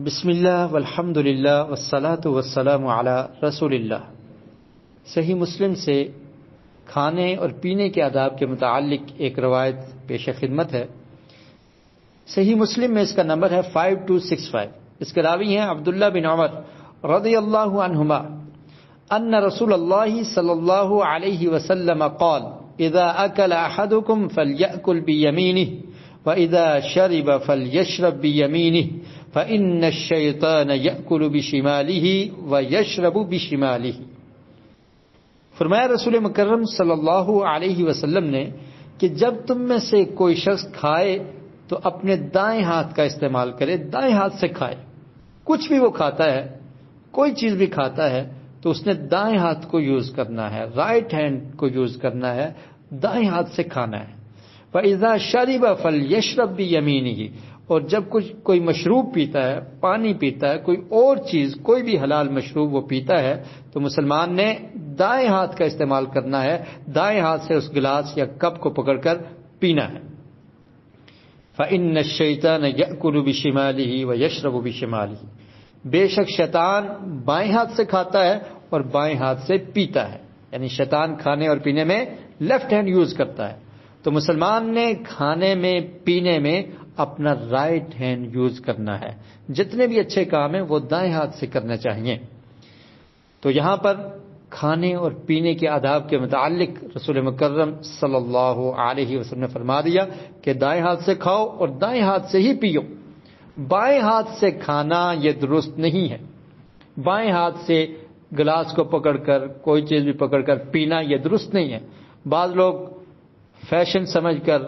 بسم اللہ والحمد للہ والصلاة والسلام علی رسول اللہ۔ صحیح مسلم سے کھانے اور پینے کے آداب کے متعلق ایک روایت پیش خدمت ہے۔ صحیح مسلم میں اس کا نمبر ہے 5265۔ اس کے راوی ہیں عبداللہ بن عمر رضی اللہ عنہما ان رسول اللہ صلی اللہ علیہ وسلم قال اذا اکل احدکم فلیأکل بیمینہ وَإِذَا شَرِبَ فَلْيَشْرَبْ بِيَمِينِهِ فَإِنَّ الشَّيْطَانَ يَأْكُلُ بِشِمَالِهِ وَيَشْرَبُ بِشِمَالِهِ۔ فرمایا رسول مکرم صلی اللہ علیہ وسلم نے کہ جب تم میں سے کوئی شخص کھائے تو اپنے دائیں ہاتھ کا استعمال کرے، دائیں ہاتھ سے کھائے۔ کچھ بھی وہ کھاتا ہے، کوئی چیز بھی کھاتا ہے تو اس نے دائیں ہاتھ کو یوز کرنا ہے، رائٹ ہینڈ کو یوز کرنا ہے، دائیں ہاتھ سے کھانا ہے۔ وَإِذَا شَرِبَ فَلْيَشْرَبْ بِيَمِينِهِ، اور جب کوئی مشروب پیتا ہے، پانی پیتا ہے، کوئی اور چیز، کوئی بھی حلال مشروب وہ پیتا ہے تو مسلمان نے دائیں ہاتھ کا استعمال کرنا ہے، دائیں ہاتھ سے اس گلاس یا کپ کو پکڑ کر پینا ہے۔ فَإِنَّ الشَّيْطَانَ يَأْكُلُ بِشِمَالِهِ وَيَشْرَبُ بِشِمَالِهِ، بے شک شیطان بائیں ہاتھ سے کھاتا ہے اور بائیں ہاتھ سے پیتا ہے، یعنی شیطان کھانے اور پینے میں لیفٹ ہینڈ یوز کرتا ہے۔ تو مسلمان نے کھانے میں پینے میں اپنا رائٹ ہینڈ یوز کرنا ہے، جتنے بھی اچھے کام ہیں وہ دائیں ہاتھ سے کرنا چاہیے۔ تو یہاں پر کھانے اور پینے کے آداب کے متعلق رسول مکرم صلی اللہ علیہ وسلم نے فرما دیا کہ دائیں ہاتھ سے کھاؤ اور دائیں ہاتھ سے ہی پیو۔ بائیں ہاتھ سے کھانا یہ درست نہیں ہے، بائیں ہاتھ سے گلاس کو پکڑ کر کوئی چیز بھی پکڑ کر پینا یہ درست نہیں ہے۔ بعض لوگ فیشن سمجھ کر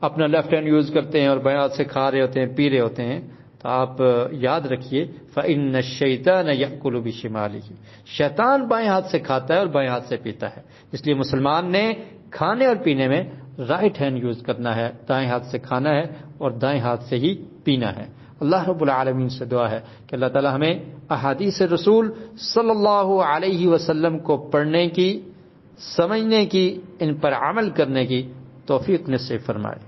اپنا لیفٹ ہینڈ یوز کرتے ہیں اور بائیں ہاتھ سے کھا رہے ہوتے ہیں، پی رہے ہوتے ہیں، تو آپ یاد رکھیے فَإِنَّ الشَّيْطَانَ يَأْكُلُ بِشِمَالِهِ، شیطان بائیں ہاتھ سے کھاتا ہے اور بائیں ہاتھ سے پیتا ہے۔ اس لیے مسلمان نے کھانے اور پینے میں رائٹ ہینڈ یوز کرنا ہے، دائیں ہاتھ سے کھانا ہے اور دائیں ہاتھ سے ہی پینا ہے۔ اللہ رب العالمین سے دعا ہے کہ اللہ تعالی ہمیں احادیث رسول صلی اللہ علیہ وسلم کو پڑھنے کی، سمجھنے کی، ان پر عمل کرنے کی توفیق نصیب فرمائے۔